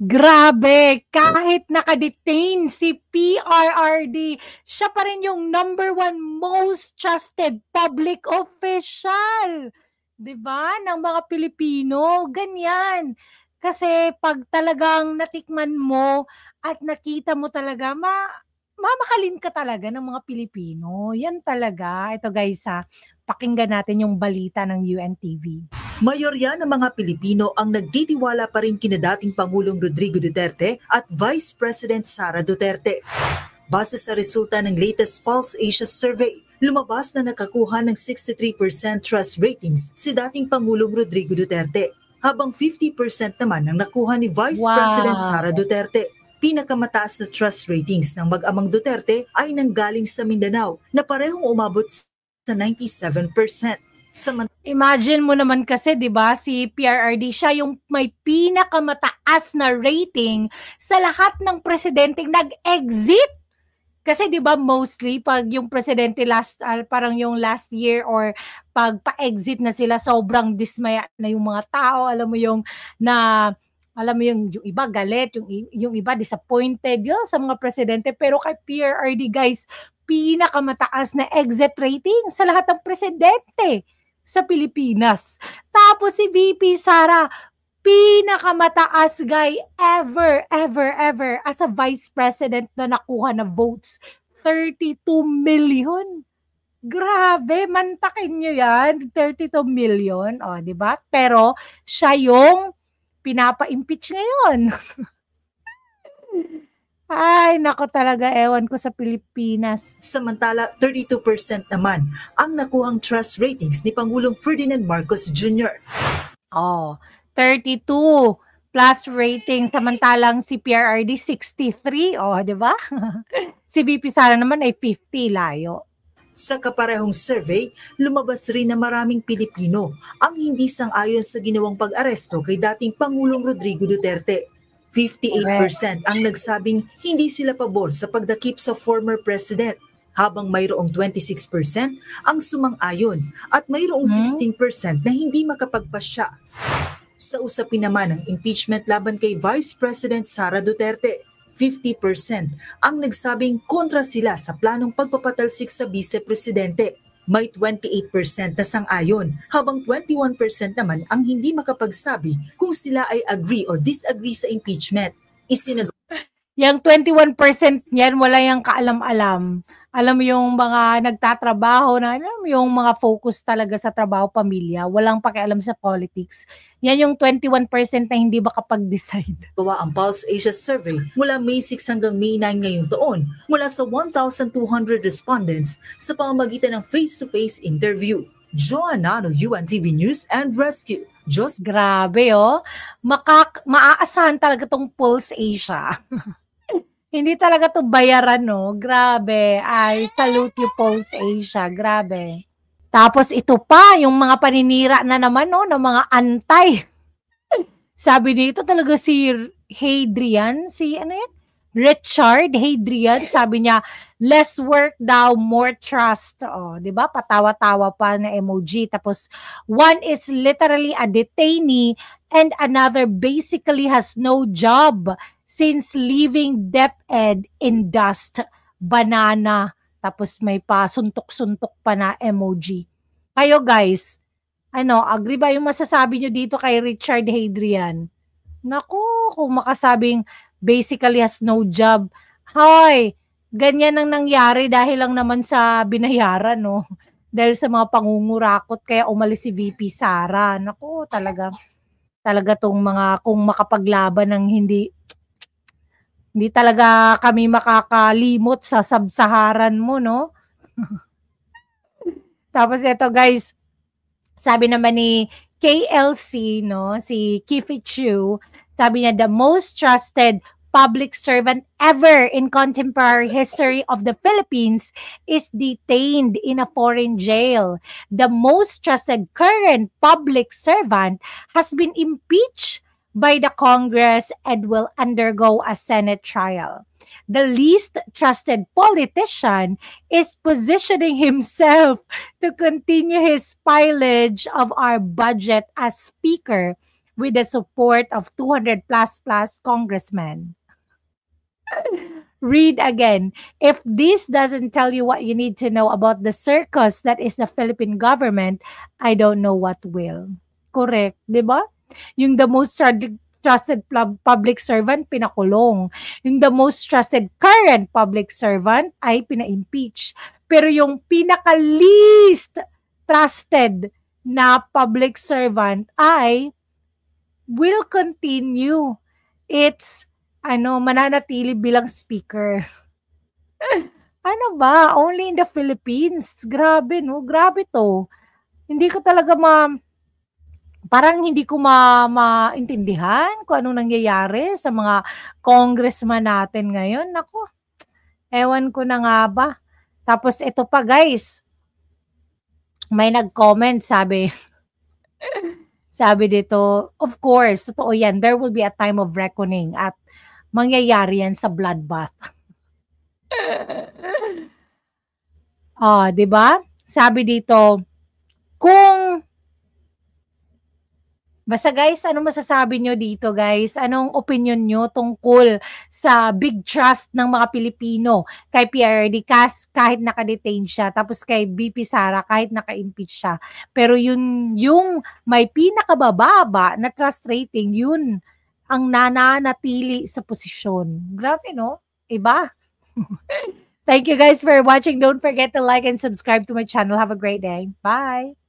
Grabe, kahit nakadetain si PRRD, siya pa rin yung number 1 most trusted public official. 'Di ba? Ng mga Pilipino, ganyan. Kasi pag talagang natikman mo at nakita mo talaga, mamahalin ka talaga ng mga Pilipino. Yan talaga. Ito guys pakinggan natin yung balita ng UNTV. Mayorya ng mga Pilipino ang nagtitiwala pa rin kina dating Pangulong Rodrigo Duterte at Vice President Sara Duterte. Base sa resulta ng latest Pulse Asia survey, lumabas na nakakuha ng 63% trust ratings si dating Pangulong Rodrigo Duterte, habang 50% naman ang nakuha ni Vice President Sara Duterte. Pinakamataas na trust ratings ng mag-amang Duterte ay nanggaling sa Mindanao na parehong umabot sa 97%. Imagine mo naman kasi, 'di ba, si PRRD siya yung may pinakamataas na rating sa lahat ng presidenteng nag-exit. Kasi 'di ba mostly pag yung presidente parang yung last year or pag pa-exit na sila, sobrang dismaya na yung mga tao, alam mo yung iba galit, yung iba disappointed yun sa mga presidente. Pero kay PRRD guys, pinakamataas na exit rating sa lahat ng presidente sa Pilipinas. Tapos si VP Sara, pinakamataas guy ever as a vice president na nakuha na votes, 32 million. Grabe, mantakin nyo yan, 32 million, o, di ba? Pero siya yung pinapa-impeach ngayon. Ay, nako talaga, ewan ko sa Pilipinas. Samantala, 32% naman ang nakuhang trust ratings ni Pangulong Ferdinand Marcos Jr. 32 plus rating, samantalang si PRRD 63, di ba? Si VP Sara naman ay 50, layo. Sa kaparehong survey, lumabas rin na maraming Pilipino ang hindi sang-ayon sa ginawang pag-aresto kay dating Pangulong Rodrigo Duterte. 58% ang nagsabing hindi sila pabor sa pagdakip sa former president, habang mayroong 26% ang sumang-ayon at mayroong 16% na hindi makapagpasya. Sa usapin naman ng impeachment laban kay Vice President Sara Duterte, 50% ang nagsabing kontra sila sa planong pagpapatalsik sa vice-presidente. May 28% na sang-ayon, habang 21% naman ang hindi makapagsabi kung sila ay agree or disagree sa impeachment. Yang 21% niyan, wala yung kaalam-alam. Alam mo yung mga nagtatrabaho na, alam mo yung mga focus talaga sa trabaho, pamilya, walang pakialam sa politics. Yan yung 21% na hindi makapag-decide. Gawa ang Pulse Asia survey mula May 6 hanggang May 9 ngayong taon mula sa 1,200 respondents sa pamamagitan ng face-to-face interview. Joanna Nano, UNTV News and Rescue. Grabe maaasahan talaga tong Pulse Asia. Hindi talaga to bayaran, no? Grabe. I salute you, Pulse Asia. Grabe. Tapos ito pa, yung mga paninira na naman, no? Ng mga antay. Sabi dito talaga si Hadrian, Richard Hadrian, sabi niya, less work daw, more trust. Di ba? Patawa-tawa pa na emoji. Tapos, one is literally a detainee and another basically has no job since leaving DepEd in dust. Banana. Tapos may pa suntok-suntok pa na emoji. Kayo guys, agree ba yung masasabi nyo dito kay Richard Hadrian? Naku, kung makasabing basically has no job. Hoy, ganyan ang nangyari dahil lang naman sa binayaran, no? Dahil sa mga pangungurakot, kaya umalis si VP Sara. Naku, talaga tong mga, kung makapaglaban ng hindi talaga kami makakalimot sa Sub-Saharan mo, no? Tapos ito guys, sabi naman ni KLC, no, si Kifi Chu, sabi niya, the most trusted public servant ever in contemporary history of the Philippines is detained in a foreign jail. The most trusted current public servant has been impeached by the Congress and will undergo a Senate trial. The least trusted politician is positioning himself to continue his pillage of our budget as Speaker with the support of 200 plus congressmen. Read again. If this doesn't tell you what you need to know about the circus that is the Philippine government, I don't know what will. Correct, di ba? Yung the most trusted public servant, pinakulong. Yung the most trusted current public servant ay pina-impeach. Pero yung pinaka-least trusted na public servant ay will continue. It's mananatili bilang speaker. Ano ba? Only in the Philippines. Grabe, no? Grabe to. Hindi ko talaga parang hindi ko maintindihan kung anong nangyayari sa mga congressman natin ngayon. Naku, ewan ko na nga ba. Tapos ito pa guys, may nag-comment sabi dito, of course, totoo yan, there will be a time of reckoning at mangyayari yan sa bloodbath. Di ba? Sabi dito, basta guys, ano masasabi nyo dito guys? Anong opinion nyo tungkol sa big trust ng mga Pilipino kay PRRD kahit nakadetain siya, tapos kay BP Sara kahit naka-impeach siya. Pero yung may pinakabababa na trust rating, yun ang nananatili sa posisyon. Grabe, no? Iba? Thank you guys for watching. Don't forget to like and subscribe to my channel. Have a great day. Bye!